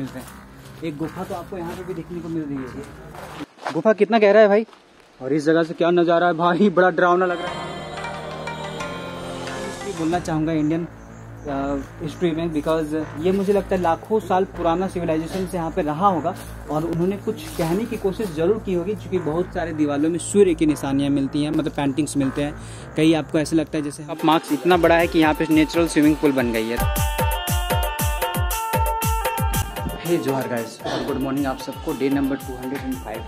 मिलते हैं। एक गुफा तो आपको यहाँ पे भी देखने को मिल रही है। गुफा कितना गहरा है भाई, और इस जगह से क्या नज़ारा है भाई, बड़ा डरावना लग रहा है। इसलिए बोलना चाहूँगा इंडियन हिस्ट्री में, बिकॉज ये मुझे लगता है लाखों साल पुराना सिविलाइजेशन से यहाँ पे रहा होगा और उन्होंने कुछ कहने की कोशिश जरूर की होगी, क्योंकि बहुत सारे दीवारों में सूर्य की निशानियाँ मिलती हैं, मतलब पेंटिंग्स मिलते हैं। कहीं आपको ऐसा लगता है जैसे अब मार्क्स इतना बड़ा है कि यहाँ पे नेचुरल स्विमिंग पूल बन गई है। हे जोहार गाइस और गुड मॉर्निंग आप सबको। Day number 205।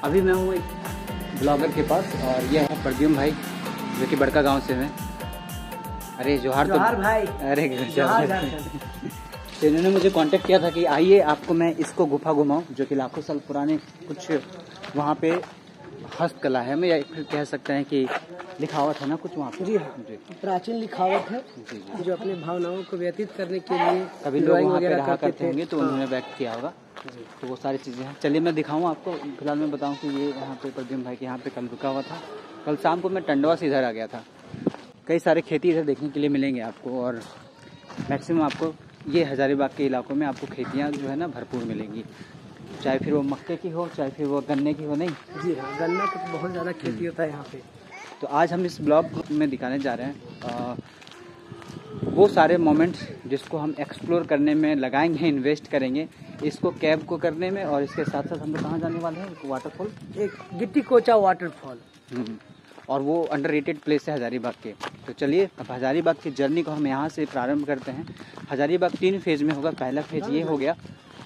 अभी मैं हूँ एक ब्लॉगर के पास और यह है प्रद्युम्न भाई जो कि बड़का गांव से हैं। अरे जोहार तो भाई, अरे जोहार। तो इन्होंने मुझे कांटेक्ट किया था कि आइए आपको मैं इसको गुफा घुमाऊँ, जो कि लाखों साल पुराने कुछ वहाँ पे हस्तकला है, मैं या फिर कह सकते हैं कि लिखावट है ना कुछ वहाँ पे। जी हाँ, प्राचीन लिखावट है जी जो अपनी भावनाओं को व्यतीत करने के लिए कभी लोग वहाँ पे रहा करते होंगे तो उन्होंने व्यक्त किया होगा। तो वो सारी चीज़ें हैं। चलिए मैं दिखाऊँ आपको। फिलहाल मैं बताऊँ कि ये यहाँ पे प्रद्युम्न भाई के यहाँ पे कल रुका हुआ था। कल शाम को मैं टंडवा से इधर आ गया था। कई सारे खेती इधर देखने के लिए मिलेंगे आपको, और मैक्सिमम आपको ये हजारीबाग के इलाकों में आपको खेतियाँ जो है ना भरपूर मिलेंगी, चाहे फिर वो मक्के की हो चाहे फिर वो गन्ने की हो। नहीं जी हाँ, गन्ना की तो बहुत ज़्यादा खेती होता है यहाँ पे। तो आज हम इस ब्लॉग में दिखाने जा रहे हैं वो सारे मोमेंट्स जिसको हम एक्सप्लोर करने में लगाएंगे, इन्वेस्ट करेंगे इसको कैब को करने में, और इसके साथ साथ हम लोग कहाँ जाने वाले हैं, एक वाटरफॉल, एक गिट्टी कोचा वाटरफॉल, और वो अंडररेटेड प्लेस है हजारीबाग के। तो चलिए अब हजारीबाग की जर्नी को हम यहाँ से प्रारंभ करते हैं। हजारीबाग 3 फेज़ में होगा। पहला फेज़ ये हो गया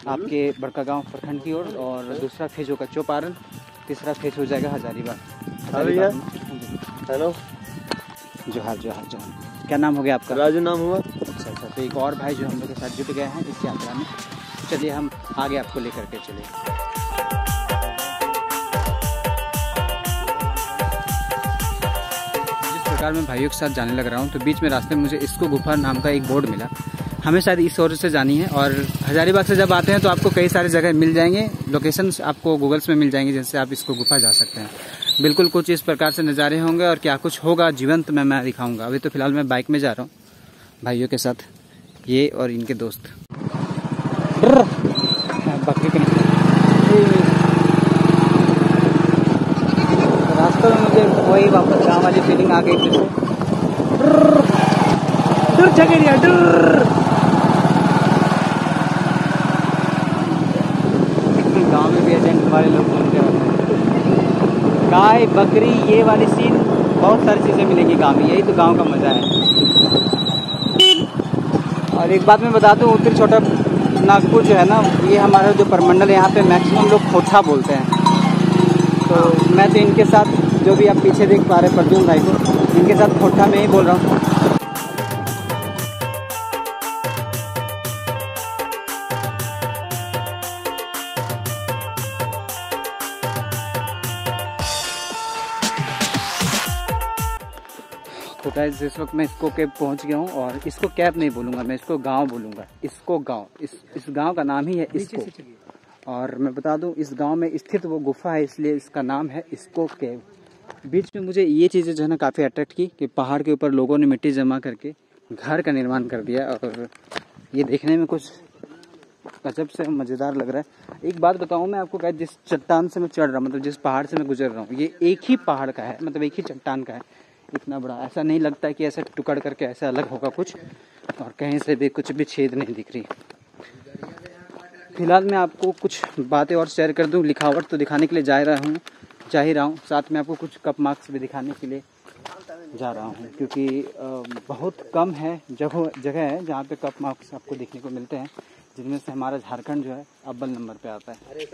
आपके बड़कागांव प्रखंड की ओर, और दूसरा फेज़ होगा चौपारण, तीसरा फेज़ हो जाएगा हजारीबाग। हेलो जोहार जोहार जोहार। क्या नाम हो गया आपका? राजू नाम हुआ। अच्छा अच्छा। तो एक और भाई जो हम लोग के साथ जुट गए हैं इस यात्रा में। चलिए हम आगे आपको लेकर के चले। जिस प्रकार मैं भाइयों के साथ जाने लग रहा हूँ तो बीच में रास्ते में मुझे इसको गुफा नाम का एक बोर्ड मिला। हमें शायद इस ओर से जानी है, और हजारीबाग से जब आते हैं तो आपको कई सारे जगह मिल जाएंगे, लोकेशंस आपको गूगल्स में मिल जाएंगे जिनसे आप इसको गुफा जा सकते हैं। बिल्कुल कुछ इस प्रकार से नज़ारे होंगे, और क्या कुछ होगा जीवंत में मैं दिखाऊंगा। अभी तो फिलहाल मैं बाइक में जा रहा हूँ भाइयों के साथ, ये और इनके दोस्त। बकरी के रास्ते में मुझे वही वापस गाँव वाली फीलिंग आ गई फिर गाँव में भी एजेंट वाले लोग बोलते हैं गाय बकरी ये वाली सीन, बहुत सारी चीज़ें मिलेंगी गाँव में। यही तो गाँव का मज़ा है। और एक बात मैं बता दूँ, उत्तरी छोटा नागपुर जो है ना, ये हमारा जो परमंडल है यहाँ पे मैक्सिमम लोग खोटा बोलते हैं। तो मैं तो इनके साथ, जो भी आप पीछे देख पा रहे हैं प्रद्युम्न भाई को, इनके साथ खोटा में ही बोल रहा हूँ। तो गाइस इस वक्त मैं इसको कैब पहुंच गया हूं, और इसको कैब नहीं बोलूंगा, मैं इसको गांव बोलूंगा। इसको गांव, इस गांव का नाम ही है इसको। और मैं बता दूं इस गांव में स्थित वो गुफा है, इसलिए इसका नाम है इसको कैब। बीच में मुझे ये चीज़ें जो है ना काफ़ी अट्रैक्ट की कि पहाड़ के ऊपर लोगों ने मिट्टी जमा करके घर का निर्माण कर दिया, और ये देखने में कुछ अजब से मज़ेदार लग रहा है। एक बात बताऊँ मैं आपको, जिस चट्टान से मैं चढ़ रहा हूँ, मतलब जिस पहाड़ से मैं गुजर रहा हूँ, ये एक ही पहाड़ का है, मतलब एक ही चट्टान का है। इतना बड़ा ऐसा नहीं लगता है कि ऐसे टुकड़ करके ऐसे अलग होगा कुछ, और कहीं से भी कुछ भी छेद नहीं दिख रही। फिलहाल मैं आपको कुछ बातें और शेयर कर दूं। लिखावट तो दिखाने के लिए जा ही रहा हूँ, साथ में आपको कुछ कप मार्क्स भी दिखाने के लिए जा रहा हूँ, क्योंकि बहुत कम है जगह है जहाँ पे कप मार्क्स आपको देखने को मिलते हैं, जिनमें से हमारा झारखंड जो है अव्वल नंबर पे आता है।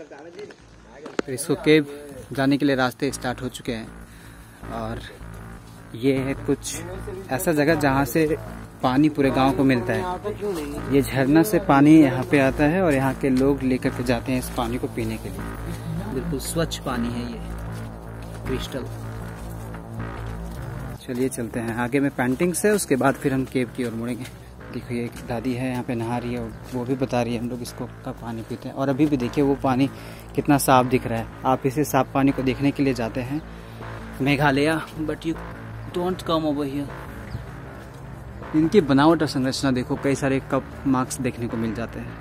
तो इसको केव जाने के लिए रास्ते स्टार्ट हो चुके हैं, और ये है कुछ ऐसा जगह जहाँ से पानी पूरे गांव को मिलता है। ये झरना से पानी यहाँ पे आता है, और यहाँ के लोग लेकर के जाते हैं इस पानी को पीने के लिए। बिल्कुल स्वच्छ पानी है ये, क्रिस्टल। चलिए चलते हैं आगे में पेंटिंग्स है, उसके बाद फिर हम केव की ओर मुड़ेंगे। देखिए एक दादी है यहाँ पे नहा रही है, और वो भी बता रही है हम लोग इसको कब पानी पीते हैं। और अभी भी देखिए वो पानी कितना साफ दिख रहा है। आप इसे साफ पानी को देखने के लिए जाते हैं Meghalaya, but you don't come over here. इनकी बनावट और संरचना देखो, कई सारे कप मार्क्स देखने को मिल जाते हैं।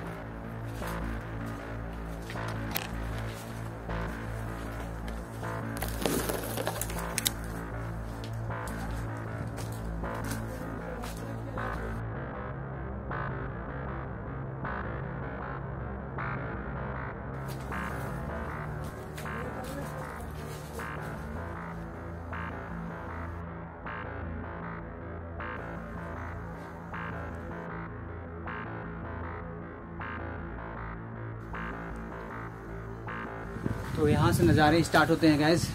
तो यहाँ से नज़ारे स्टार्ट होते हैं गैस।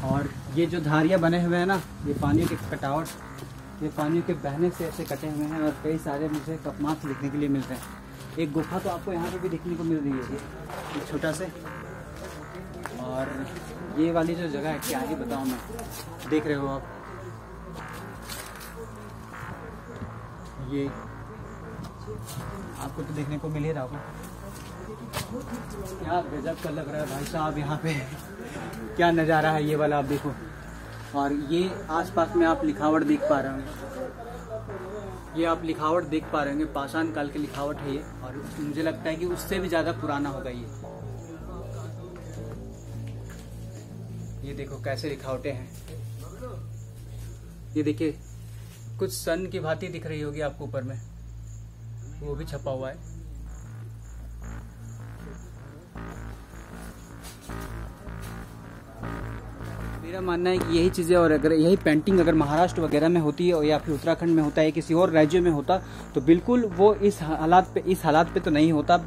और ये जो धारियाँ बने हुए हैं ना, ये पानी के कटावट, ये पानी के बहने से ऐसे कटे हुए हैं। और कई सारे मुझे कपमाक्स देखने के लिए मिल रहे हैं। एक गुफा तो आपको यहाँ पे भी देखने को मिल रही है, ये छोटा से। और ये वाली जो जगह है, क्या ही बताऊँ मैं, देख रहे हो आप, ये आपको तो देखने को मिल ही रहा होगा। क्या गजब का लग रहा है भाई साहब, यहाँ पे क्या नज़ारा है ये वाला, आप देखो। और ये आसपास में आप लिखावट देख पा रहे होंगे, ये आप लिखावट देख पा रहे होंगे, पाषाण काल की लिखावट है ये। और मुझे लगता है कि उससे भी ज़्यादा पुराना होगा ये देखो कैसे लिखावटें हैं। ये देखिए कुछ सन की भांति दिख रही होगी आपको ऊपर में, वो भी छपा हुआ है। मेरा मानना है कि यही चीज़ें, और अगर यही पेंटिंग अगर महाराष्ट्र वगैरह में होती है या फिर उत्तराखंड में होता है, किसी और राज्य में होता, तो बिल्कुल वो इस हालात पे तो नहीं होता,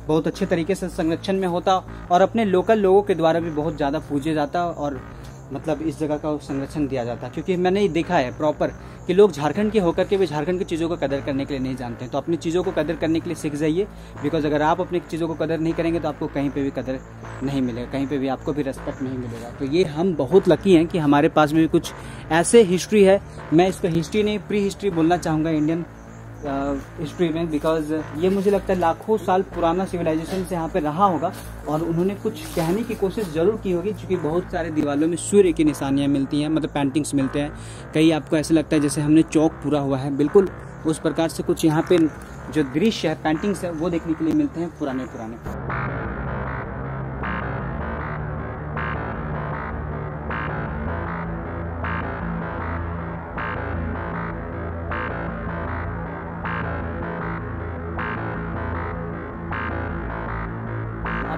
बहुत अच्छे तरीके से संरक्षण में होता और अपने लोकल लोगों के द्वारा भी बहुत ज़्यादा पूजे जाता और मतलब इस जगह का संरक्षण दिया जाता। क्योंकि मैंने देखा है प्रॉपर कि लोग झारखंड के होकर के भी झारखंड की चीज़ों को कदर करने के लिए नहीं जानते हैं। तो अपनी चीज़ों को कदर करने के लिए सीख जाइए, बिकॉज अगर आप अपनी चीज़ों को कदर नहीं करेंगे तो आपको कहीं पे भी कदर नहीं मिलेगा, कहीं पे भी आपको भी रिस्पेक्ट नहीं मिलेगा। तो ये हम बहुत लकी हैं कि हमारे पास में भी कुछ ऐसे हिस्ट्री है। मैं इसको हिस्ट्री नहीं, प्री हिस्ट्री बोलना चाहूँगा इंडियन हिस्ट्री में, बिकॉज ये मुझे लगता है लाखों साल पुराना सिविलाइजेशन से यहाँ पे रहा होगा और उन्होंने कुछ कहने की कोशिश जरूर की होगी। क्योंकि बहुत सारे दीवारों में सूर्य की निशानियाँ मिलती हैं, मतलब पेंटिंग्स मिलते हैं। कई आपको ऐसा लगता है जैसे हमने चौक पूरा हुआ है, बिल्कुल उस प्रकार से कुछ यहाँ पे जो दृश्य है, पेंटिंग्स है, वो देखने के लिए मिलते हैं पुराने पुराने।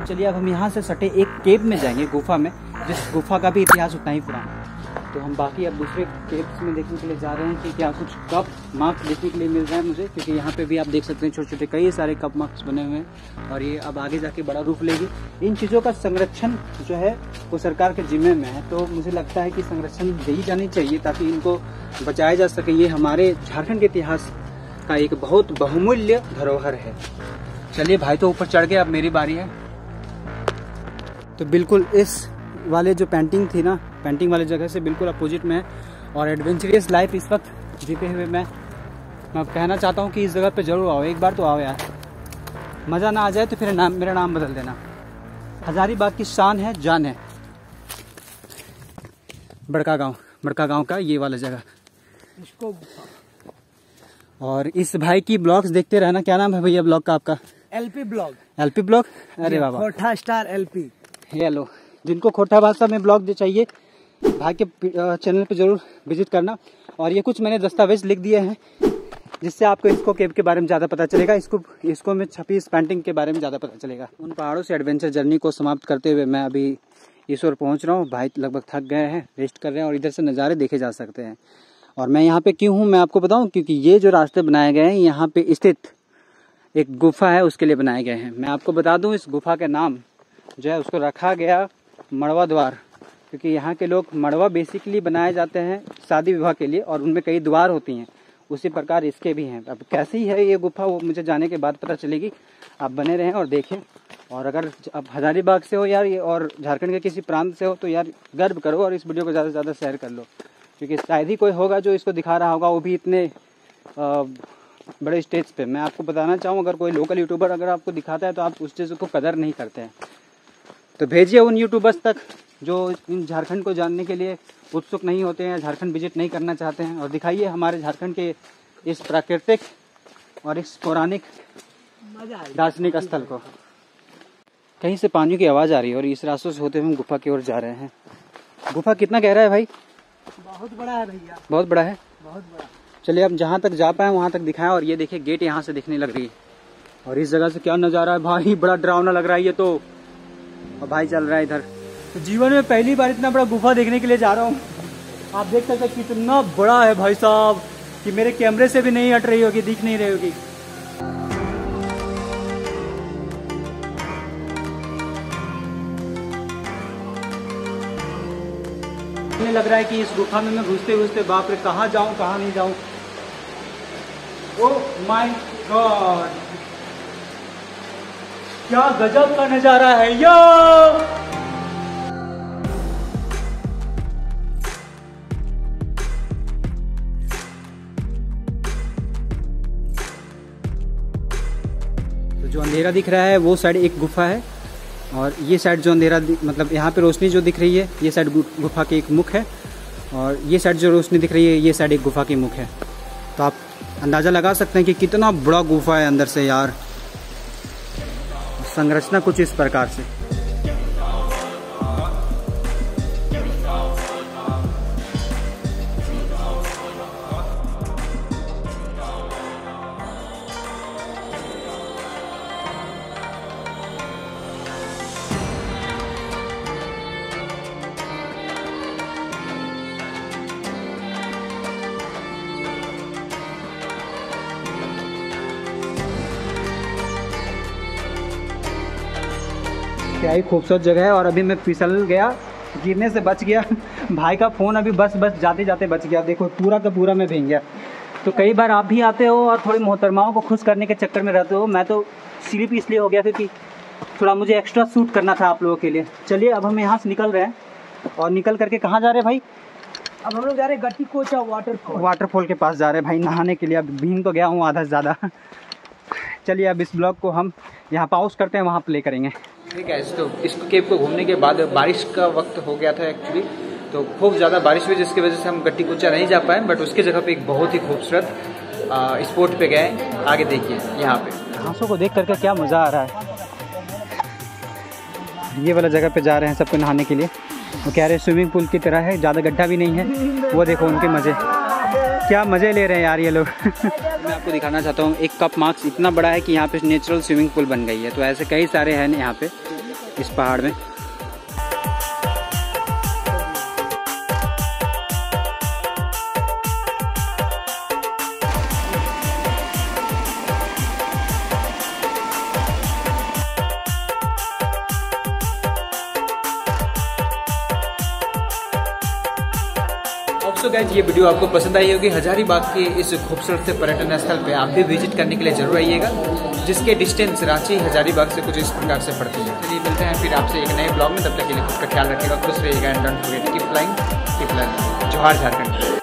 चलिए अब हम यहाँ से सटे एक केव में जाएंगे, गुफा में, जिस गुफा का भी इतिहास उतना ही पुराना है। तो हम बाकी अब दूसरे केव्स में देखने के लिए जा रहे हैं कि क्या कुछ कप मार्क्स देखने के लिए मिल रहा है मुझे, क्योंकि यहाँ पे भी आप देख सकते हैं छोटे छोटे कई सारे कप मार्क्स बने हुए हैं और ये अब आगे जाके बड़ा रूप लेगी। इन चीज़ों का संरक्षण जो है वो सरकार के जिम्मे में है, तो मुझे लगता है कि संरक्षण दी जानी चाहिए ताकि इनको बचाया जा सके। ये हमारे झारखंड के इतिहास का एक बहुत बहुमूल्य धरोहर है। चलिए भाई तो ऊपर चढ़ गए, अब मेरी बारी है। तो बिल्कुल इस वाले जो पेंटिंग थी ना, पेंटिंग वाली जगह से बिल्कुल अपोजिट में है और एडवेंचरस लाइफ इस वक्त जीते हुए मैं कहना चाहता हूँ कि इस जगह पे जरूर आओ, एक बार तो आओ यार। मज़ा ना आ जाए तो फिर मेरा नाम बदल देना। हजारीबाग की शान है, जान है। बड़का गांव का ये वाला जगह। इसको और इस भाई की ब्लॉग्स देखते रहना। क्या नाम है भैया ब्लॉग का आपका? LP blog. एलपी ब्लॉग, अरे बाबा, खोरठा स्टार एलपी। हेलो, जिनको खोरठा भाषा में ब्लॉग चाहिए भाई के चैनल पे जरूर विजिट करना। और ये कुछ मैंने दस्तावेज लिख दिए हैं जिससे आपको इसको केव के बारे में ज़्यादा पता चलेगा, इसको में छपी इस पेंटिंग के बारे में ज़्यादा पता चलेगा। उन पहाड़ों से एडवेंचर जर्नी को समाप्त करते हुए मैं अभी इस ओर पहुँच रहा हूँ। भाई लगभग थक गए हैं, रेस्ट कर रहे हैं और इधर से नज़ारे देखे जा सकते हैं। और मैं यहाँ पे क्यों हूँ मैं आपको बताऊँ, क्योंकि ये जो रास्ते बनाए गए हैं यहाँ पे स्थित एक गुफा है, उसके लिए बनाए गए हैं। मैं आपको बता दूं इस गुफा के नाम जो है उसको रखा गया मड़वा द्वार, क्योंकि यहाँ के लोग मड़वा बेसिकली बनाए जाते हैं शादी विवाह के लिए और उनमें कई द्वार होती हैं, उसी प्रकार इसके भी हैं। अब कैसी है ये गुफा वो मुझे जाने के बाद पता चलेगी, आप बने रहें और देखें। और अगर आप हजारीबाग से हो यार और झारखंड के किसी प्रांत से हो तो यार गर्व करो और इस वीडियो को ज़्यादा से ज़्यादा शेयर कर लो, क्योंकि शायद ही कोई होगा जो इसको दिखा रहा होगा, वो भी इतने बड़े स्टेज पे। मैं आपको बताना चाहूँ अगर कोई लोकल यूट्यूबर अगर आपको दिखाता है तो आप उस चीज़ को कदर नहीं करते हैं। तो भेजिए उन यूट्यूबर्स तक जो इन झारखंड को जानने के लिए उत्सुक नहीं होते हैं, झारखंड विजिट नहीं करना चाहते हैं, और दिखाइए हमारे झारखंड के इस प्राकृतिक और इस पौराणिक दार्शनिक स्थल को। कहीं से पानी की आवाज़ आ रही है और इस रास्तों से होते हुए हम गुफा की ओर जा रहे हैं। गुफा कितना गहरा है भाई? बहुत बड़ा है भैया, बहुत बड़ा है, बहुत बड़ा। चलिए अब जहाँ तक जा पाए वहाँ तक दिखाएं। और ये देखिए गेट यहाँ से दिखने लग रही है और इस जगह से क्या नज़ारा है भाई, बड़ा डरावना लग रहा है ये तो। और भाई चल रहा है इधर। तो जीवन में पहली बार इतना बड़ा गुफा देखने के लिए जा रहा हूँ। आप देख सकते हैं कितना बड़ा है भाई साहब, कि मेरे कैमरे से भी नहीं हट रही होगी, दिख नहीं रही होगी। मुझे लग रहा है कि इस गुफा में मैं घुसते घुसते बाप रे कहाँ जाऊँ कहाँ नहीं जाऊँ। ओह माय गॉड, क्या गजब का नजारा है यो। तो जो अंधेरा दिख रहा है वो साइड एक गुफा है, और ये साइड जो अंधेरा मतलब यहाँ पे रोशनी जो दिख रही है ये साइड गुफा की एक मुख है, और ये साइड जो रोशनी दिख रही है ये साइड एक गुफा की मुख है। तो आप अंदाज़ा लगा सकते हैं कि कितना बड़ा गुफा है अंदर से यार। संरचना कुछ इस प्रकार से। क्या ही खूबसूरत जगह है। और अभी मैं फिसल गया, गिरने से बच गया। भाई का फ़ोन अभी बस जाते जाते बच गया। देखो पूरा का पूरा मैं भीग गया। तो कई बार आप भी आते हो और थोड़ी मोहतरमाओं को खुश करने के चक्कर में रहते हो। मैं तो स्लिप इसलिए हो गया क्योंकि थोड़ा मुझे एक्स्ट्रा शूट करना था आप लोगों के लिए। चलिए अब हम यहाँ से निकल रहे हैं, और निकल करके कहाँ जा रहे हैं भाई? अब हम लोग जा रहे हैं गट्टीकोचा वाटरफॉल के पास जा रहे हैं भाई नहाने के लिए। अब भीग तो गया हूँ आधा से ज़्यादा। चलिए अब इस ब्लॉग को हम यहाँ पॉज करते हैं, वहाँ प्ले करेंगे। ठीक है, तो इस केव को घूमने के बाद बारिश का वक्त हो गया था एक्चुअली, तो खूब ज़्यादा बारिश हुई जिसकी वजह से हम गट्टीकोचा नहीं जा पाए। बट उसके जगह पे एक बहुत ही खूबसूरत स्पॉट पे गए। आगे देखिए यहाँ पे घासों को देख करके क्या मज़ा आ रहा है। ये वाला जगह पे जा रहे हैं सबको नहाने के लिए। वो कह रहे हैं स्विमिंग पूल की तरह है, ज़्यादा गड्ढा भी नहीं है। वो देखो उनके मज़े, क्या मज़े ले रहे हैं यार ये लोग। मैं आपको दिखाना चाहता हूँ, एक कप मार्क्स इतना बड़ा है कि यहाँ पे नेचुरल स्विमिंग पूल बन गई है। तो ऐसे कई सारे हैं यहाँ पे इस पहाड़ में। तो गाइस ये वीडियो आपको पसंद आई होगी। हजारीबाग के इस खूबसूरत से पर्यटन स्थल पे आप भी विजिट करने के लिए जरूर आइएगा, जिसके डिस्टेंस रांची हजारीबाग से कुछ इस प्रकार से पड़ती है। चलिए मिलते हैं फिर आपसे एक नए ब्लॉग में। तब तक के लिए खुद का ख्याल रखिएगा, खुश रहिएगा and don't forget keep flying keep learning. जोहार झारखंड।